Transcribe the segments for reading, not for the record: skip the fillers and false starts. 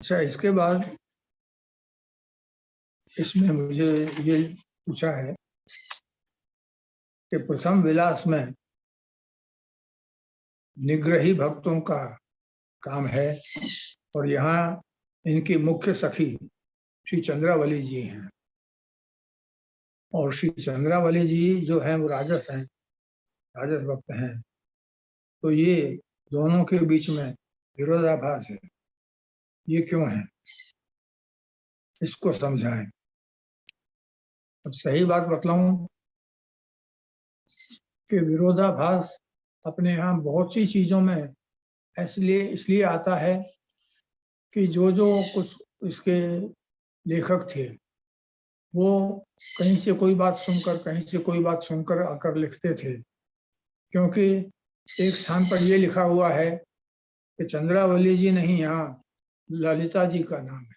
अच्छा, इसके बाद इसमें मुझे ये पूछा है कि प्रथम विलास में निग्रही भक्तों का काम है और यहाँ इनकी मुख्य सखी श्री चंद्रावली जी हैं। और श्री चंद्रावली जी जो हैं वो राजस हैं, राजस भक्त हैं। तो ये दोनों के बीच में विरोधाभास है, ये क्यों है, इसको समझाएं। अब सही बात बतलाऊं कि विरोधाभास अपने यहाँ बहुत सी चीजों में इसलिए आता है कि जो जो कुछ इसके लेखक थे वो कहीं से कोई बात सुनकर आकर लिखते थे। क्योंकि एक स्थान पर ये लिखा हुआ है कि चंद्रावली जी नहीं, यहाँ ललिता जी का नाम है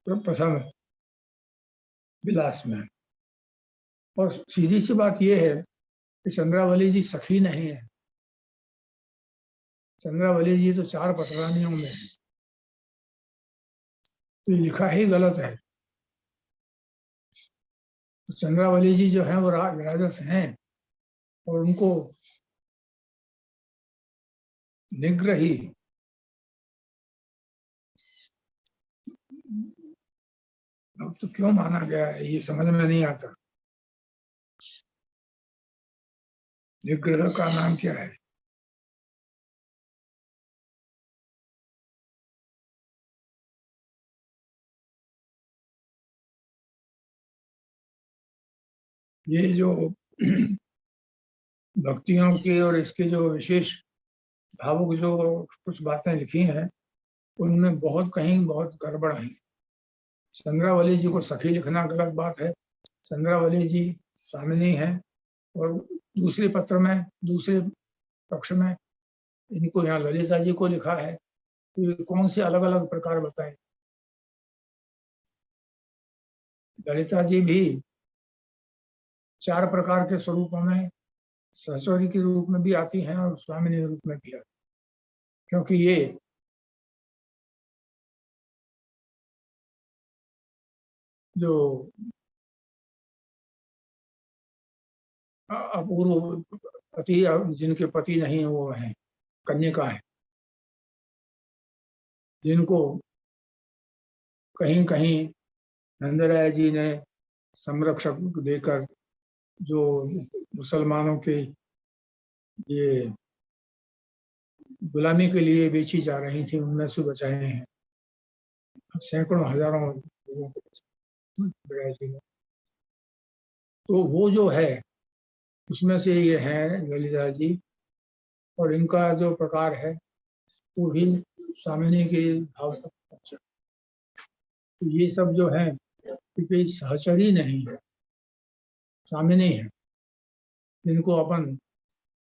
प्रथम विलास में। और सीधी सी बात यह है कि चंद्रावली जी सखी नहीं है, चंद्रावली जी तो 4 पटरानियों में है। तो लिखा ही गलत है। तो चंद्रावली जी जो है वो राजस हैं और उनको निग्रही अब तो क्यों माना गया है ये समझ में नहीं आता। निग्रह का नाम क्या है? ये जो भक्तियों की और इसके जो विशेष भावुक जो कुछ बातें लिखी हैं उनमें बहुत गड़बड़ है। चंद्रावली जी को सखी लिखना गलत बात है। चंद्रावली जी स्वामिनी है और दूसरे पत्र में दूसरे पक्ष में इनको यहाँ ललिता जी को लिखा है। तो ये कौन से अलग अलग प्रकार बताए? ललिता जी भी 4 प्रकार के स्वरूपों में सहचरी के रूप में भी आती हैं और स्वामिनी रूप में भी आती, क्योंकि ये जो अपूर्व पति जिनके पति नहीं वो हैं, कन्यका है, जिनको कहीं कहीं नंदराय जी ने संरक्षक देकर जो मुसलमानों के ये गुलामी के लिए बेची जा रही थी उनमें से बचाए हैं। सैकड़ों हजारों लोगों को नंदराय जी ने। तो वो जो है उसमें से ये है ललिता जी। और इनका जो प्रकार है वो भी सामिनी के भाव तक पहुंचा। तो ये सब जो है क्योंकि सहचरी नहीं है, सामिनी है, जिनको अपन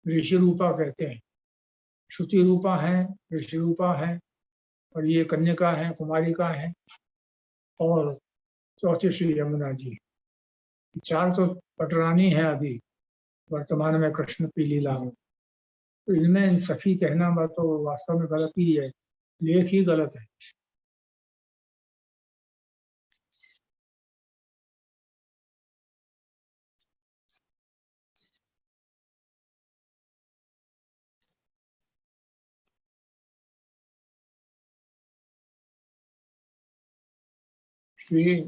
ऋषि रूपा कहते हैं। श्रुति रूपा है, ऋषि रूपा है और ये कन्यका है, कुमारिका है और चौथे श्री यमुना जी। 4 तो पटरानी है अभी वर्तमान में कृष्ण की लीला में। तो इनमें सखी कहना बात तो वास्तव में गलत ही है, लेख ही गलत है। श्री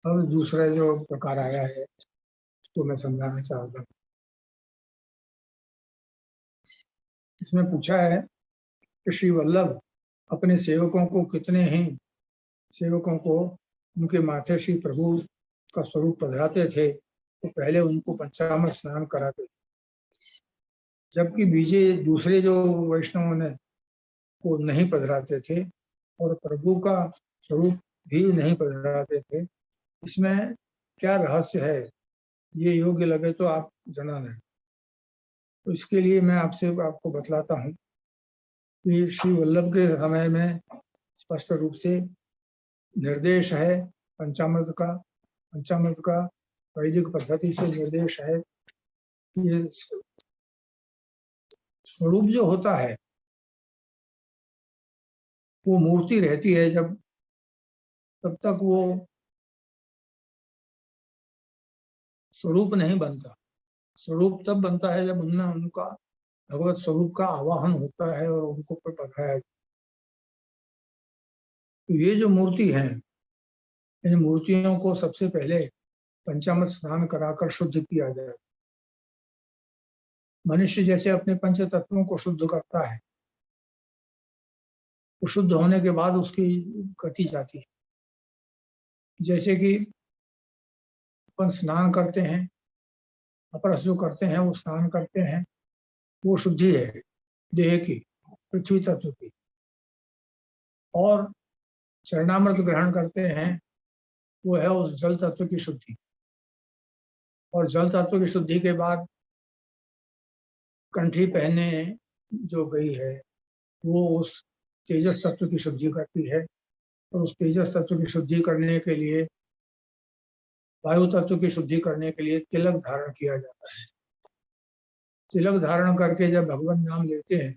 अब दूसरा जो प्रकार आया है उसको मैं समझाना चाहता हूँ। इसमें पूछा है कि श्री वल्लभ अपने सेवकों को उनके माथे श्री प्रभु का स्वरूप पधराते थे तो पहले उनको पंचामृत स्नान कराते, जबकि बीजे दूसरे जो वैष्णवों ने को नहीं पधराते थे और प्रभु का स्वरूप भी नहीं पधराते थे। इसमें क्या रहस्य है, ये योग्य लगे तो आप जनाना है। तो इसके लिए मैं आपको बतलाता हूँ कि श्री वल्लभ के समय में स्पष्ट रूप से निर्देश है पंचामृत का वैदिक पद्धति से निर्देश है। ये स्वरूप जो होता है वो मूर्ति रहती है, जब तब तक वो स्वरूप नहीं बनता। स्वरूप तब बनता है जब उनमें उनका भगवत स्वरूप का आवाहन होता है और उनको पकड़ाया। तो ये जो मूर्ति है, इन मूर्तियों को सबसे पहले पंचामृत स्नान कराकर शुद्ध किया जाए। मनुष्य जैसे अपने पंच तत्वों को शुद्ध करता है, तो शुद्ध होने के बाद उसकी गति जाती है। जैसे कि अपन स्नान करते हैं, अपरस जो करते हैं वो स्नान करते हैं, वो शुद्धि है देह की, पृथ्वी तत्व की। और चरणामृत ग्रहण करते हैं, वो है उस जल तत्व की शुद्धि। और जल तत्व की शुद्धि के बाद कंठी पहने जो गई है, वो उस तेजस तत्व की शुद्धि करती है। और उस तेजस तत्व की शुद्धि करने के लिए, वायु तत्व की शुद्धि करने के लिए तिलक धारण किया जाता है। तिलक धारण करके जब भगवान नाम लेते हैं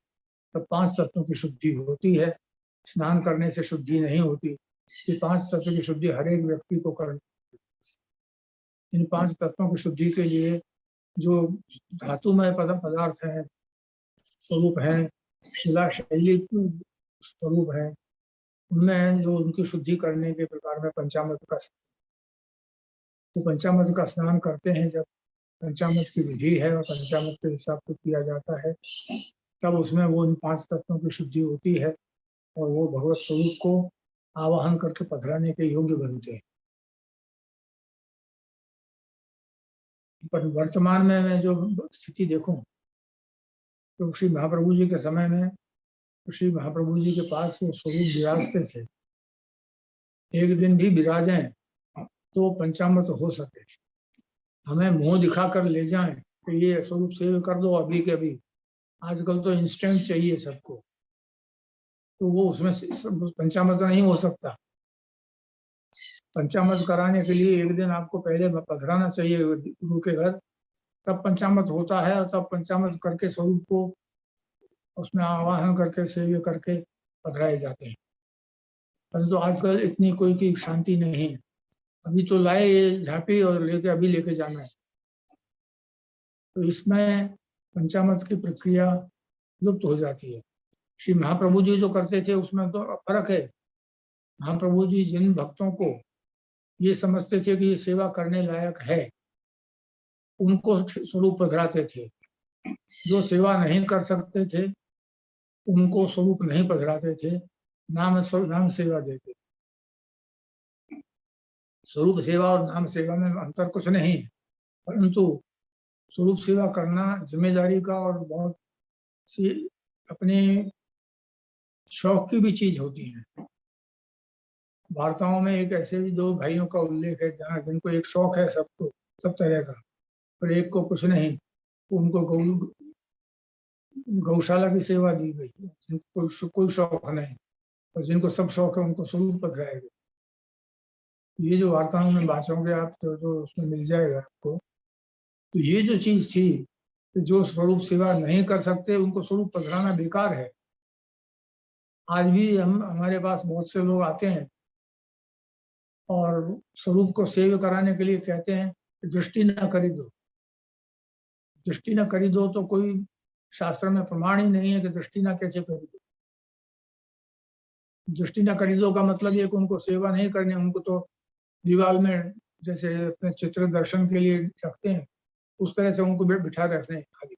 तब 5 तत्वों की शुद्धि होती है। स्नान करने से शुद्धि नहीं होती। ये 5 तत्वों की शुद्धि हर एक व्यक्ति को करनी। इन 5 तत्वों की शुद्धि के लिए जो धातुमय पदार्थ है, स्वरूप है, शिला शैली स्वरूप है, उनमें जो उनकी शुद्धि करने के प्रकार में पंचामृत का स्नान करते हैं। जब पंचामृत की विधि है और पंचामृत के हिसाब से किया जाता है, तब उसमें वो इन 5 तत्वों की शुद्धि होती है और वो भगवत स्वरूप को आवाहन करके पधराने के योग्य बनते हैं। पर वर्तमान में मैं जो स्थिति देखूं, तो श्री महाप्रभु जी के समय में श्री महाप्रभु जी के पास वो स्वरूप विराजते थे। एक दिन भी विराजें तो पंचामृत हो सके, हमें मुंह दिखा कर ले जाएं तो ये स्वरूप सेव कर दो अभी के अभी। आजकल तो इंस्टेंट चाहिए सबको, तो वो उसमें पंचामृत नहीं हो सकता। पंचामृत कराने के लिए एक दिन आपको पहले पधराना चाहिए गुरु के घर, तब पंचामृत होता है। और तब पंचामृत करके स्वरूप को उसमें आवाहन करके सेव्य करके पधराए जाते हैं। परंतु आजकल इतनी कोई की शांति नहीं है। अभी तो लाए ये झांपी और लेके अभी लेके जाना है, तो इसमें पंचामृत की प्रक्रिया लुप्त हो जाती है। श्री महाप्रभु जी जो करते थे उसमें तो फर्क है। महाप्रभु जी जिन भक्तों को ये समझते थे कि ये सेवा करने लायक है, उनको स्वरूप पधराते थे। जो सेवा नहीं कर सकते थे उनको स्वरूप नहीं पधराते थे, नाम सेवा देते। स्वरूप सेवा और नाम सेवा में अंतर कुछ नहीं है, परंतु स्वरूप सेवा करना जिम्मेदारी का और बहुत सी अपने शौक की भी चीज होती है। वार्ताओं में एक ऐसे भी 2 भाइयों का उल्लेख है जहाँ जिनको एक शौक है सबको, सब तरह का, पर एक को कुछ नहीं। उनको गौशाला की सेवा दी गई, जिनको कोई शौक नहीं, और जिनको सब शौक है उनको स्वरूप पधराया गया। ये जो वार्ताओं में बाँचोगे आप तो उसमें मिल जाएगा आपको। तो ये जो चीज थी, जो स्वरूप सेवा नहीं कर सकते उनको स्वरूप पधराना बेकार है। आज भी हमारे पास बहुत से लोग आते हैं और स्वरूप को सेव कराने के लिए कहते हैं दृष्टि न खरीदो। दृष्टि न खरीदो तो कोई शास्त्र में प्रमाण ही नहीं है कि दृष्टि न कैसे खरीदो। दृष्टि न खरीदो का मतलब ये कि उनको सेवा नहीं करनी, उनको तो दीवार में जैसे अपने चित्र दर्शन के लिए रखते हैं, उस तरह से उनको बिठा रखते हैं खाली।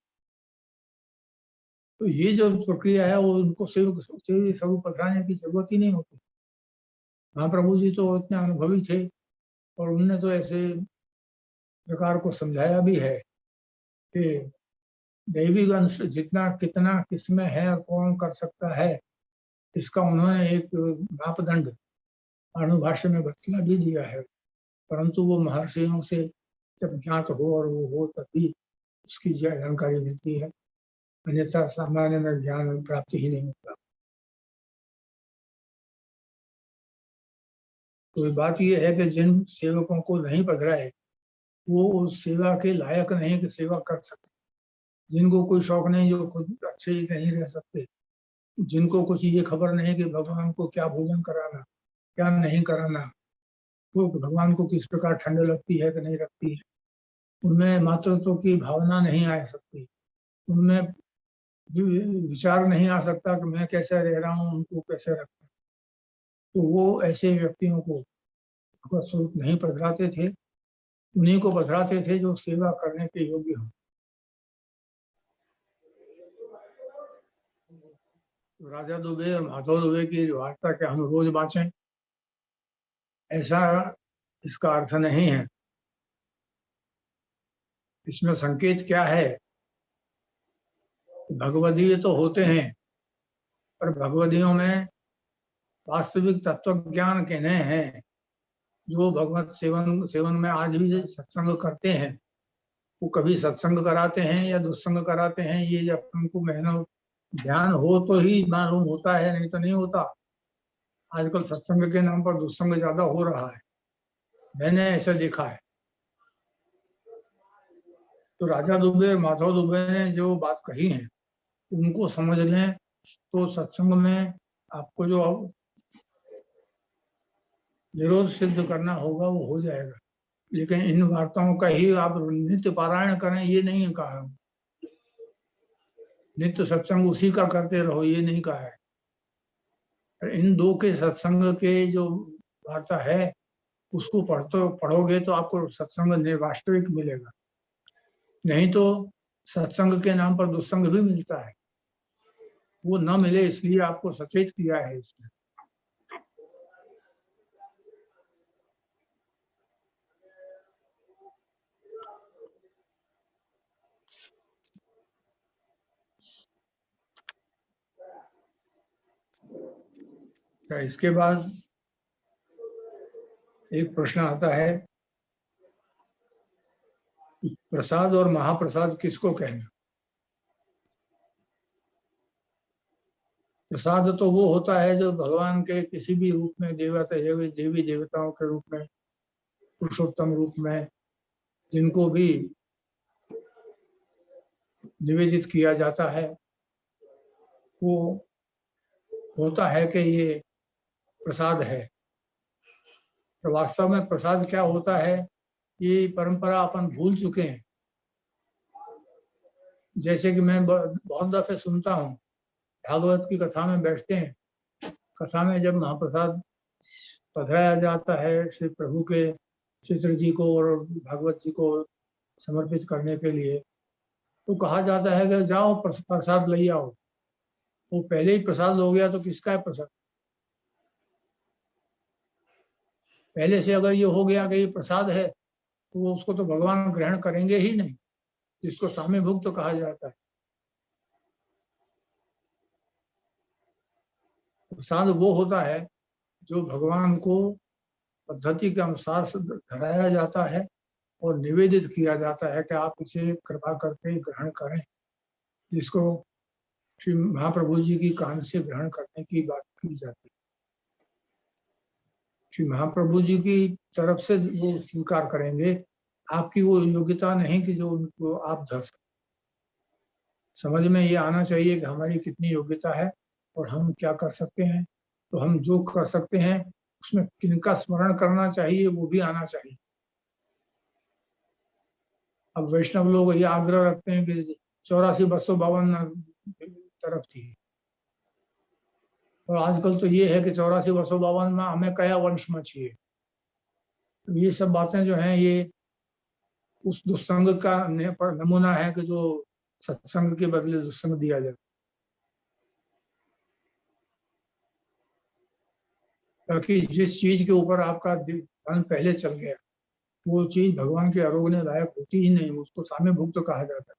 तो ये जो प्रक्रिया है वो उनको स्वरूप पधराने की जरूरत ही नहीं होती। महाप्रभु जी तो इतने अनुभवी थे और उन्होंने तो ऐसे प्रकार को समझाया भी है कि दैविक अंश जितना कितना किसमें है और कौन कर सकता है, इसका उन्होंने एक मापदंड अणुभाष्य में बतला भी दिया है। परंतु वो महर्षियों से जब ज्ञात हो और वो हो तभी उसकी जानकारी मिलती है, अन्यथा सामान्य में ज्ञान प्राप्ति ही नहीं होता। तो बात ये है कि जिन सेवकों को नहीं पधराए वो उस सेवा के लायक नहीं कि सेवा कर सकते। जिनको कोई शौक नहीं, जो खुद अच्छे ही नहीं रह सकते, जिनको कुछ ये खबर नहीं कि भगवान को क्या भोजन कराना, क्या नहीं कराना, वो भगवान को किस प्रकार ठंड लगती है कि नहीं लगती है, उनमें मातृत्व की भावना नहीं आ सकती, उनमें विचार नहीं आ सकता कि मैं कैसे रह रहा हूँ, उनको कैसे रखता। तो वो ऐसे व्यक्तियों को भगवत स्वरूप नहीं पधराते थे, उन्हीं को पधराते थे जो सेवा करने के योग्य हो। राजा दुबे और माधव दुबे की वार्ता के हम रोज बाँचें, ऐसा इसका अर्थ नहीं है। इसमें संकेत क्या है? भगवदीय तो होते हैं, पर भगवदियों में वास्तविक तत्व ज्ञान कहने हैं, जो भगवत सेवन सेवन में आज भी सत्संग करते हैं। वो कभी सत्संग कराते हैं या दुस्संग कराते हैं, ये जब उनको मेहनत ध्यान हो तो ही मालूम होता है, नहीं तो नहीं होता। आजकल सत्संग के नाम पर दुस्संग ज्यादा हो रहा है, मैंने ऐसा देखा है। तो राजा दुबे और माधव दुबे ने जो बात कही है उनको समझ लें तो सत्संग में आपको जो विरोध सिद्ध करना होगा वो हो जाएगा। लेकिन इन वार्ताओं का ही आप नित्य पारायण करें ये नहीं कहा, नित्य सत्संग उसी का करते रहो ये नहीं कहा है। इन दो के सत्संग के जो वार्ता है उसको पढ़ोगे तो आपको सत्संग वास्तविक मिलेगा, नहीं तो सत्संग के नाम पर दुस्संग भी मिलता है। वो न मिले इसलिए आपको सचेत किया है इसमें। इसके बाद एक प्रश्न आता है, प्रसाद और महाप्रसाद किसको कहना? प्रसाद तो वो होता है जो भगवान के किसी भी रूप में, देवी देवताओं के रूप में, पुरुषोत्तम रूप में, जिनको भी निवेदित किया जाता है, वो होता है कि ये प्रसाद है। तो वास्तव में प्रसाद क्या होता है ये परंपरा अपन भूल चुके हैं। जैसे कि मैं बहुत दफे सुनता हूँ, भागवत की कथा में बैठते हैं, कथा में जब महाप्रसाद पधराया जाता है श्री प्रभु के चित्र जी को और भागवत जी को समर्पित करने के लिए, तो कहा जाता है कि जाओ प्रसाद ले आओ। वो पहले ही प्रसाद हो गया तो किसका है प्रसाद? पहले से अगर ये हो गया कि ये प्रसाद है तो वो उसको तो भगवान ग्रहण करेंगे ही नहीं, जिसको साम्य भुक्त तो कहा जाता है। प्रसाद वो होता है जो भगवान को पद्धति के अनुसार से धराया जाता है और निवेदित किया जाता है कि आप इसे कृपा करके ग्रहण करें, जिसको श्री महाप्रभु जी की कान से ग्रहण करने की बात की जाती है। श्री महाप्रभु जी की तरफ से वो स्वीकार करेंगे, आपकी वो योग्यता नहीं कि जो उनको आप धर सकते। समझ में ये आना चाहिए कि हमारी कितनी योग्यता है और हम क्या कर सकते हैं। तो हम जो कर सकते हैं उसमें किनका स्मरण करना चाहिए वो भी आना चाहिए। अब वैष्णव लोग ये आग्रह रखते हैं कि 84,252 तरफ थी, और आजकल तो ये है कि 84,252 में हमें कया वंश में चाहिए। तो ये सब बातें जो हैं ये उस दुस्संग का नमूना है कि जो सत्संग के बदले दुस्संग दिया जाए, ताकि जिस चीज के ऊपर आपका ध्यान पहले चल गया वो चीज भगवान के आरोगने लायक होती ही नहीं, उसको साम्य भुक्त कहा जाता है।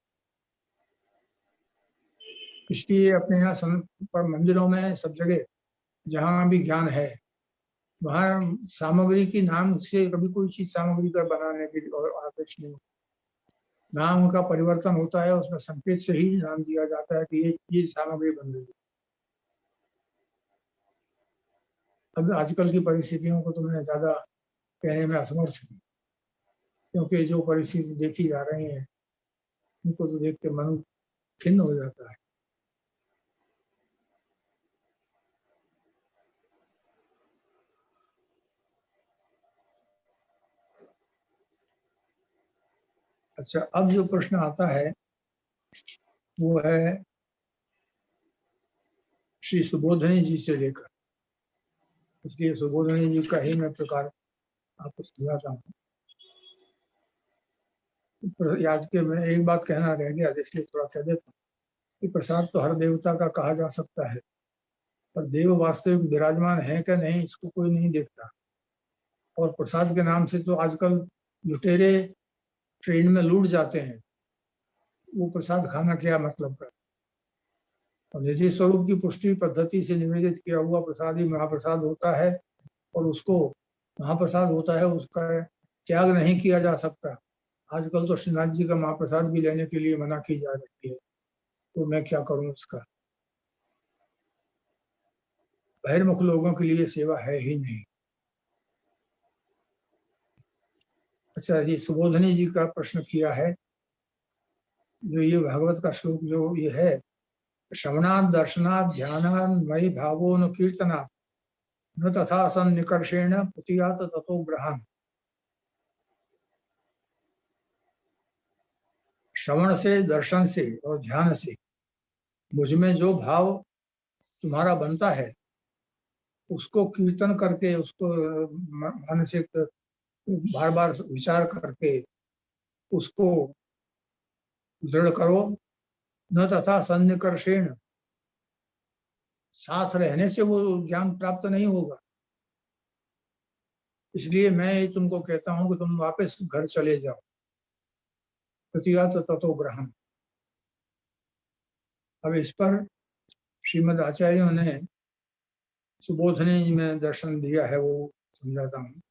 इसलिए अपने यहाँ पर मंदिरों में सब जगह जहाँ भी ज्ञान है वहाँ सामग्री की नाम से कभी कोई चीज सामग्री का बनाने के और आदेश नहीं, नाम का परिवर्तन होता है, उसमें संकेत से ही नाम दिया जाता है कि ये सामग्री बन रही है। अब आजकल की परिस्थितियों को तो मैं ज़्यादा कहने में असमर्थ हूँ, क्योंकि जो परिस्थिति देखी जा रही है उनको तो देख के मन खिन्न हो जाता है। अच्छा, अब जो प्रश्न आता है वो है श्री सुबोधनी जी से लेकर, इसलिए सुबोधनी जी का ही मैं प्रकार आपको समझाता हूँ। आज के मैं एक बात कहना रह गया, इसलिए थोड़ा कह देता हूँ कि प्रसाद तो हर देवता का कहा जा सकता है, पर देव वास्तविक विराजमान है क्या नहीं इसको कोई नहीं देखता। और प्रसाद के नाम से तो आजकल लुटेरे ट्रेन में लूट जाते हैं, वो प्रसाद खाना क्या मतलब का। और निजी स्वरूप की पुष्टि पद्धति से निवेदित किया हुआ प्रसाद ही महाप्रसाद होता है, और उसको महाप्रसाद होता है, उसका त्याग नहीं किया जा सकता। आजकल तो श्रीनाथ जी का महाप्रसाद भी लेने के लिए मना की जा रही है, तो मैं क्या करूं उसका। बहिर्मुख लोगों के लिए सेवा है ही नहीं। अच्छा जी, सुबोधनी जी का प्रश्न किया है, जो ये भागवत का श्लोक जो ये है, श्रवणात् दर्शनात् ध्यानात् मयि भावो न कीर्तनात् न तथा सन्निकर्षेण पुतियात ततो ग्रहण। श्रवण से, दर्शन से और ध्यान से मुझ में जो भाव तुम्हारा बनता है, उसको कीर्तन करके, उसको मानसिक बार बार विचार करके उसको दृढ़ करो। न तथा सन्निकर्षेण, साथ रहने से वो ज्ञान प्राप्त नहीं होगा। इसलिए मैं तुमको कहता हूं कि तुम वापस घर चले जाओ। प्रतिगत ततो ग्रहण। अब इस पर श्रीमद आचार्यों ने सुबोधनी में दर्शन दिया है, वो समझाता हूँ।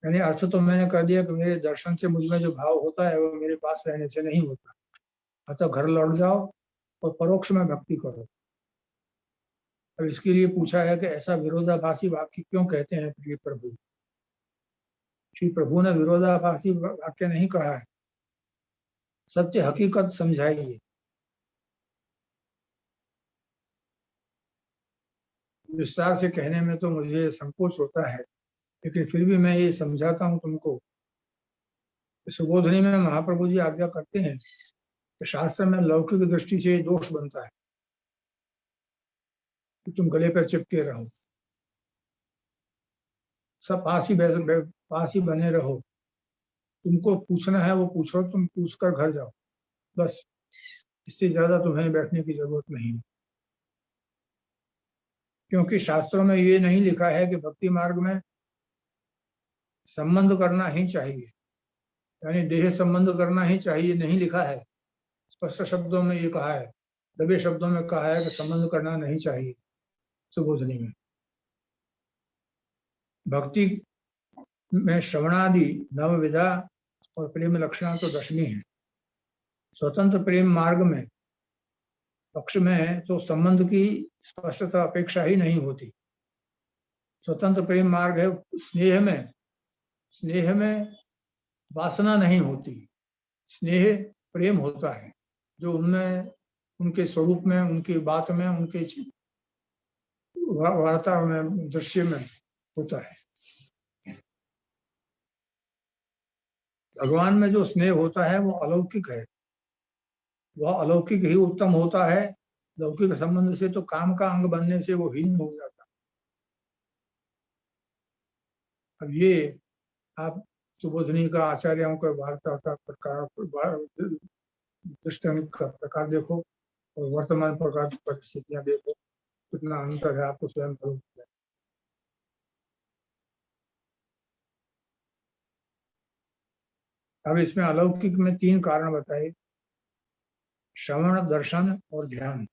यानी अर्थ तो मैंने कर दिया कि मेरे दर्शन से मुझ में जो भाव होता है वो मेरे पास रहने से नहीं होता। अतः घर लौट जाओ और परोक्ष में भक्ति करो। अब इसके लिए पूछा है कि ऐसा विरोधाभासी वाक्य क्यों कहते हैं प्रिय प्रभु। श्री प्रभु ने विरोधाभासी वाक्य नहीं कहा है, सत्य हकीकत समझाइए। विस्तार से कहने में तो मुझे संकोच होता है, लेकिन फिर भी मैं ये समझाता हूँ तुमको। सुबोधनी में महाप्रभु जी आज्ञा करते हैं कि शास्त्र में लौकिक दृष्टि से दोष बनता है कि तुम गले पर चिपके रहो, सब पास ही बने रहो। तुमको पूछना है वो पूछो, तुम पूछ कर घर जाओ, बस। इससे ज्यादा तुम्हें बैठने की जरूरत नहीं। क्योंकि शास्त्रों में ये नहीं लिखा है कि भक्ति मार्ग में संबंध करना ही चाहिए, यानी देह संबंध करना ही चाहिए, नहीं लिखा है। स्पष्ट शब्दों में ये कहा है, दबे शब्दों में कहा है कि संबंध करना नहीं चाहिए। सुबोधनी में भक्ति में श्रवणादि नवविधा और प्रेम लक्षण तो दशमी है। स्वतंत्र प्रेम मार्ग में पक्ष में तो संबंध की स्पष्टता अपेक्षा ही नहीं होती। स्वतंत्र प्रेम मार्ग है स्नेह में वासना नहीं होती, स्नेह प्रेम होता है, जो उनमें, उनके स्वरूप में, उनकी बात में, उनके वार्ता में, दृश्य में होता है। भगवान में जो स्नेह होता है वो अलौकिक है, वह अलौकिक ही उत्तम होता है। लौकिक संबंध से तो काम का अंग बनने से वो हीन हो जाता। अब ये आप सुबोधनी का आचार्यों का वार्ता का प्रकार, दृष्टांत का प्रकार देखो और वर्तमान प्रकार की परिस्थितियां देखो, कितना अंतर है, आपको स्वयं मालूम होगा। अब इसमें अलौकिक में 3 कारण बताए, श्रवण, दर्शन और ध्यान।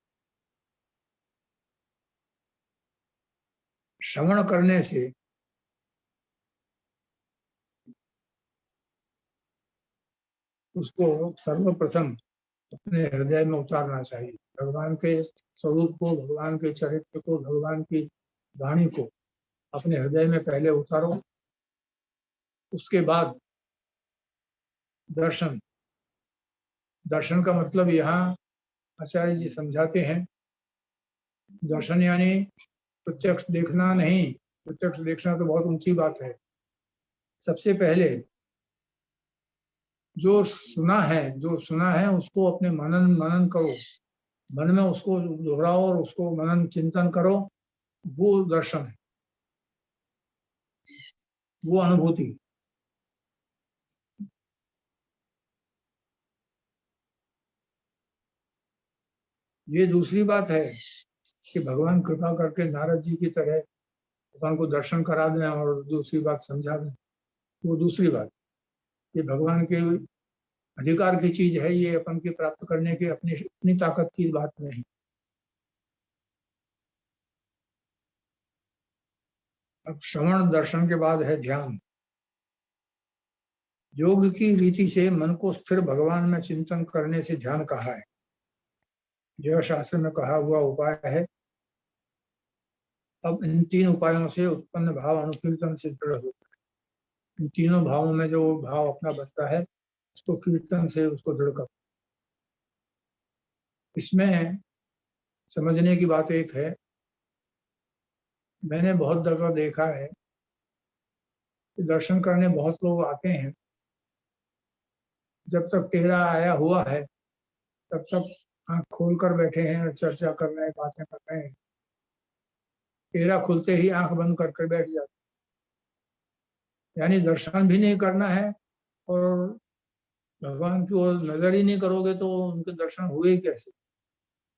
श्रवण करने से उसको सर्वप्रथम अपने हृदय में उतारना चाहिए, भगवान के स्वरूप को, भगवान के चरित्र को, भगवान की वाणी को अपने हृदय में पहले उतारो, उसके बाद दर्शन। दर्शन का मतलब यहाँ आचार्य जी समझाते हैं, दर्शन यानी प्रत्यक्ष देखना नहीं। प्रत्यक्ष देखना तो बहुत ऊंची बात है। सबसे पहले जो सुना है उसको अपने मनन करो, मन में उसको दोहराओ और उसको मनन चिंतन करो। वो दर्शन है, वो अनुभूति। ये दूसरी बात है कि भगवान कृपा करके नारद जी की तरह भगवान को दर्शन करा दें और दूसरी बात समझा दें, वो दूसरी बात। ये भगवान के अधिकार की चीज है, ये अपन के प्राप्त करने की अपनी अपनी ताकत की बात नहीं। अब श्रवण दर्शन के बाद है ध्यान। योग की रीति से मन को स्थिर भगवान में चिंतन करने से ध्यान कहा है। यह शास्त्र में कहा हुआ उपाय है। अब इन तीन उपायों से उत्पन्न भाव अनुकीर्तन से दृढ़ होता है। इन तीनों भावों में जो भाव अपना बनता है उसको कीर्तन से उसको दृढ़ कर। इसमें समझने की बात एक है, मैंने बहुत दफा देखा है कि दर्शन करने बहुत लोग आते हैं, जब तक टेढ़ा आया हुआ है तब तक आंख खोल कर बैठे हैं और चर्चा कर रहे हैं, बातें कर रहे हैं। टेढ़ा खुलते ही आंख बंद करके बैठ जाते, यानी दर्शन भी नहीं करना है और भगवान की ओर नजर ही नहीं करोगे तो उनके दर्शन हुए कैसे?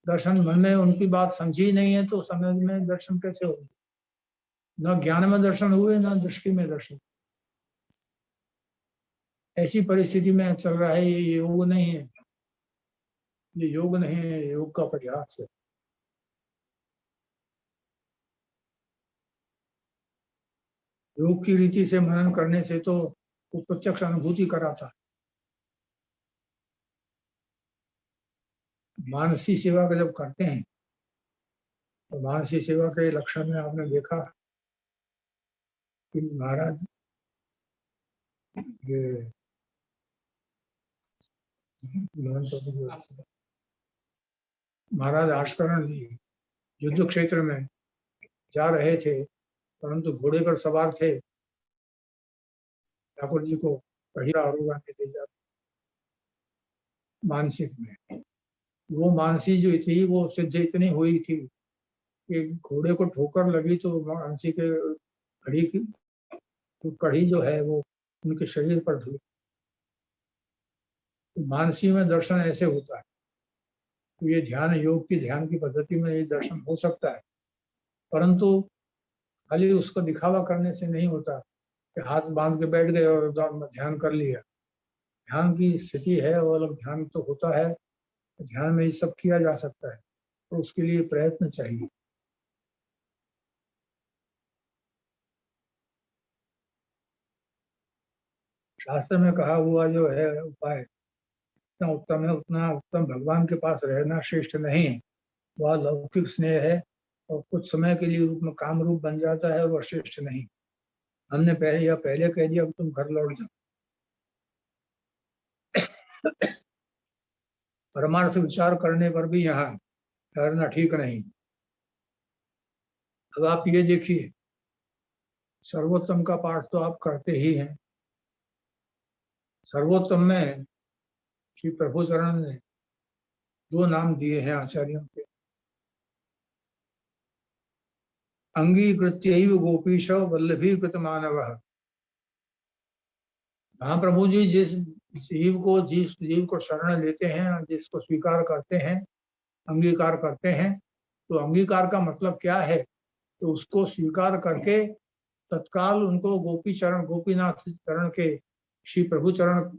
दर्शन मन में उनकी बात समझी नहीं है तो समझ में दर्शन कैसे होंगे? न ज्ञान में दर्शन हुए न दृष्टि में दर्शन। ऐसी परिस्थिति में चल रहा है, ये योग नहीं है। ये योग नहीं है, योग का प्रयास है। योग की रीति से मनन करने से तो वो प्रत्यक्ष अनुभूति कराता है। मानसी सेवा का जब करते हैं तो मानसी सेवा के लक्षण में आपने देखा कि महाराज ये महाराज आशकरण जी युद्ध क्षेत्र में जा रहे थे, परंतु घोड़े पर सवार थे। ठाकुर जी को पहिरा और ले जाते मानसिक में। वो मानसी जो थी वो सिद्ध इतनी हुई थी कि घोड़े को ठोकर लगी तो मानसी के घड़ी की तो कड़ी जो है वो उनके शरीर पर धुली। तो मानसी में दर्शन ऐसे होता है। तो ये ध्यान योग की ध्यान की पद्धति में ये दर्शन हो सकता है, परंतु खाली उसको दिखावा करने से नहीं होता कि हाथ बांध के बैठ गए और ध्यान कर लिया। ध्यान की स्थिति है वो अलग, ध्यान तो होता है, ध्यान में ये सब किया जा सकता है, तो उसके लिए प्रयत्न चाहिए। शास्त्र में कहा हुआ जो है उपाय जितना उत्तम है उतना उत्तम भगवान के पास रहना श्रेष्ठ नहीं है। वह लौकिक स्नेह है और कुछ समय के लिए रूप में काम रूप बन जाता है, वह श्रेष्ठ नहीं। हमने पहले कह दिया अब तुम घर लौट जाओ। परमार्थ विचार करने पर भी यहाँ ठहरना ठीक नहीं। अब आप ये देखिए, सर्वोत्तम का पाठ तो आप करते ही हैं। सर्वोत्तम में श्री प्रभु चरण ने दो नाम दिए हैं आचार्यों के, अंगीकृत्यैव गोपीश वल्लभीकृत मानव। हाँ प्रभु जी, जिस जीव को शरण लेते हैं, जिसको स्वीकार करते हैं, अंगीकार करते हैं, तो अंगीकार का मतलब क्या है? तो उसको स्वीकार करके तत्काल उनको गोपी चरण, गोपीनाथ चरण के, श्री प्रभु चरण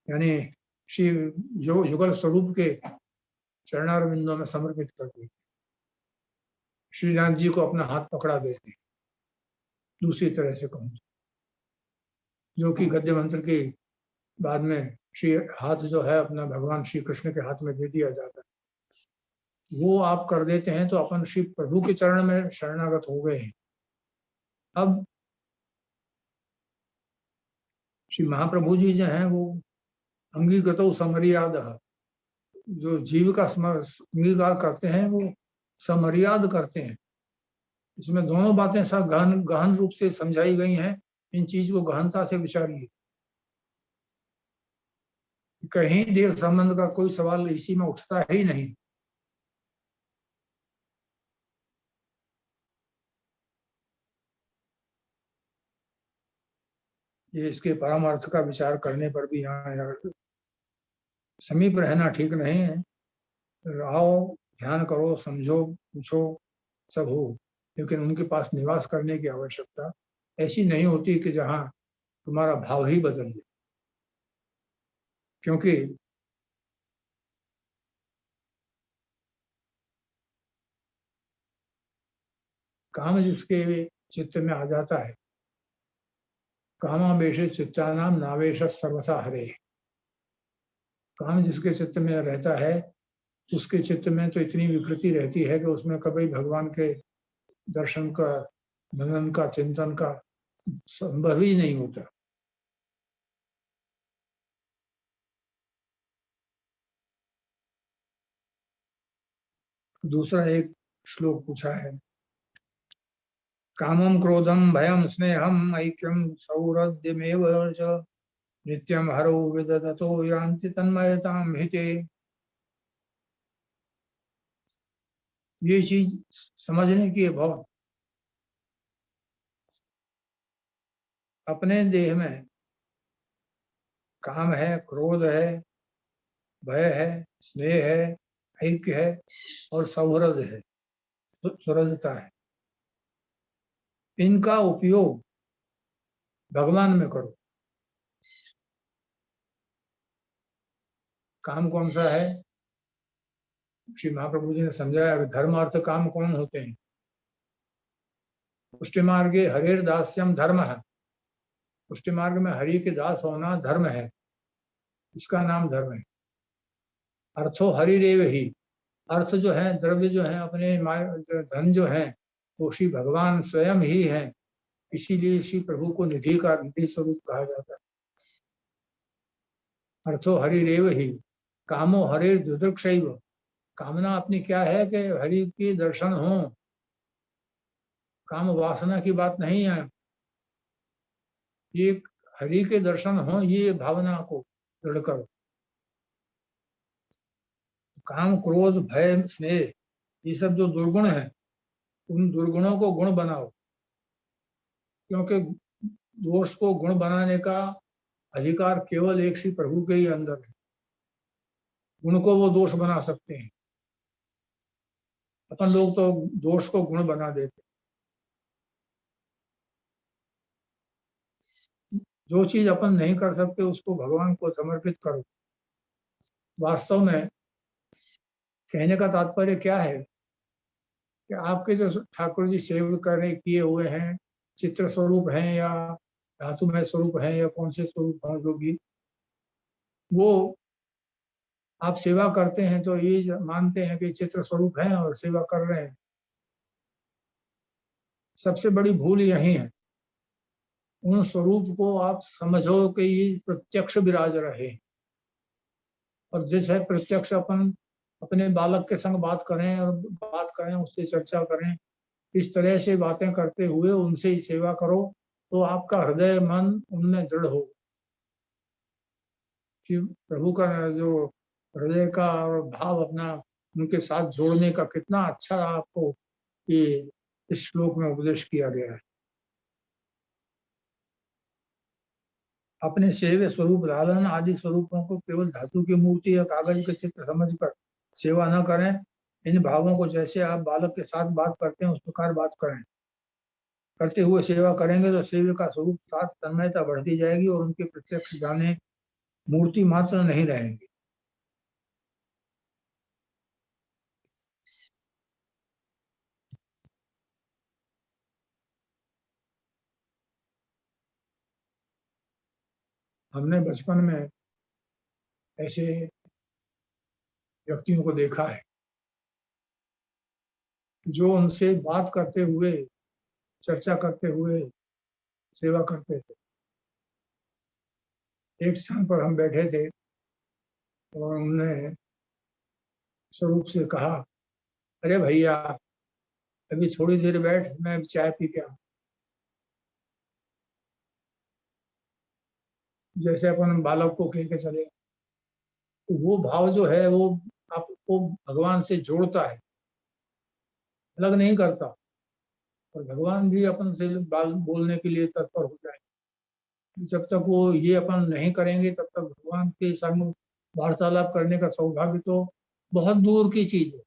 यानी श्री युगल स्वरूप के चरणारविंदों में समर्पित कर दी। श्रीनाथ जी को अपना हाथ पकड़ा देते। दूसरी तरह से कहूँ जो कि गद्य मंत्र के बाद में श्री हाथ जो है अपना भगवान श्री कृष्ण के हाथ में दे दिया जाता है। वो आप कर देते हैं तो अपन श्री प्रभु के चरण में शरणागत हो गए हैं। अब श्री महाप्रभु जी जो हैं वो अंगीकृतो समर्याद, जो जीव का अंगीकार करते हैं वो समर्याद करते हैं। इसमें दोनों बातें सब गहन गहन रूप से समझाई गई हैं। इन चीज को गहनता से विचारिए। कहीं देह संबंध का कोई सवाल इसी में उठता ही नहीं। ये इसके परमार्थ का विचार करने पर भी यहाँ समीप रहना ठीक नहीं है। आओ, ध्यान करो, समझो, पूछो, सब हो, लेकिन उनके पास निवास करने की आवश्यकता ऐसी नहीं होती कि जहाँ तुम्हारा भाव ही बदल जाए। क्योंकि काम जिसके चित्त में आ जाता है, कामावेश चित्तानाम नावेश सर्वथा हरे, काम जिसके चित्त में रहता है उसके चित्त में तो इतनी विकृति रहती है कि उसमें कभी भगवान के दर्शन का, मनन का, चिंतन का संभव ही नहीं होता। दूसरा एक श्लोक पूछा है, कामम क्रोधम भयम स्नेहम ऐक्यम सौहृदयमेव च नित्यम हरो विदधतो यान्ति तन्मयताम हिते। ये चीज समझने की है बहुत। अपने देह में काम है, क्रोध है, भय है, स्नेह है, ऐक्य है और सौहृद है, सुहृदता है। इनका उपयोग भगवान में करो। काम कौन सा है? श्री महाप्रभु जी ने समझाया कि धर्म अर्थ काम कौन होते हैं। पुष्टि मार्गे हरेर दास्यम धर्म है। पुष्टि मार्ग में हरि के दास होना धर्म है, इसका नाम धर्म है। अर्थो हरिरेव ही, अर्थ जो है, द्रव्य जो है, अपने धन जो है, वो श्री भगवान स्वयं ही है। इसीलिए श्री प्रभु को निधि का निधि स्वरूप कहा जाता है। अर्थो हरिरेव ही, कामो हरे दुदृक्षैव, कामना अपनी क्या है कि हरि के दर्शन हो। काम वासना की बात नहीं है, ये हरि के दर्शन हो, ये भावना को दृढ़ करो। काम, क्रोध, भय, स्नेह, ये सब जो दुर्गुण है, उन दुर्गुणों को गुण बनाओ। क्योंकि दोष को गुण बनाने का अधिकार केवल एक श्री प्रभु के ही अंदर है। गुण को वो दोष बना सकते हैं, अपन लोग तो दोष को गुण बना देते। जो चीज अपन नहीं कर सकते उसको भगवान को समर्पित करो। वास्तव में कहने का तात्पर्य क्या है कि आपके जो ठाकुर जी सेव करने किए हुए हैं, चित्र स्वरूप हैं या धातुमय स्वरूप हैं या कौन से स्वरूप हैं, जो भी वो आप सेवा करते हैं तो ये मानते हैं कि चित्र स्वरूप है और सेवा कर रहे हैं। सबसे बड़ी भूल यही है। उन स्वरूप को आप समझो कि ये प्रत्यक्ष विराज रहे। और जैसे प्रत्यक्ष अपन अपने बालक के संग बात करें और बात करें, उससे चर्चा करें, इस तरह से बातें करते हुए उनसे ही सेवा करो तो आपका हृदय मन उनमें दृढ़ हो। कि प्रभु का जो हृदय का और भाव अपना उनके साथ जोड़ने का कितना अच्छा आपको ये इस श्लोक में उपदेश किया गया है। अपने सेव्य स्वरूप लालन आदि स्वरूपों को केवल धातु की मूर्ति या कागज के चित्र समझकर सेवा न करें। इन भावों को जैसे आप बालक के साथ बात करते हैं उस प्रकार बात करें। करते हुए सेवा करेंगे तो सेव्य का स्वरूप साथ तन्मयता बढ़ती जाएगी और उनके प्रत्यक्ष जाने मूर्ति मात्र नहीं रहेंगे। हमने बचपन में ऐसे व्यक्तियों को देखा है जो उनसे बात करते हुए, चर्चा करते हुए सेवा करते थे। एक स्थान पर हम बैठे थे और उन्होंने स्वरूप से कहा, अरे भैया अभी थोड़ी देर बैठ, मैं चाय पी के आऊं। जैसे अपन बालक को कह के चले, तो वो भाव जो है वो आपको भगवान से जोड़ता है, अलग नहीं करता। और भगवान भी अपन से बोलने के लिए तत्पर हो जाए। जब तक वो ये अपन नहीं करेंगे तब तक भगवान के संग वार्तालाप करने का सौभाग्य तो बहुत दूर की चीज है।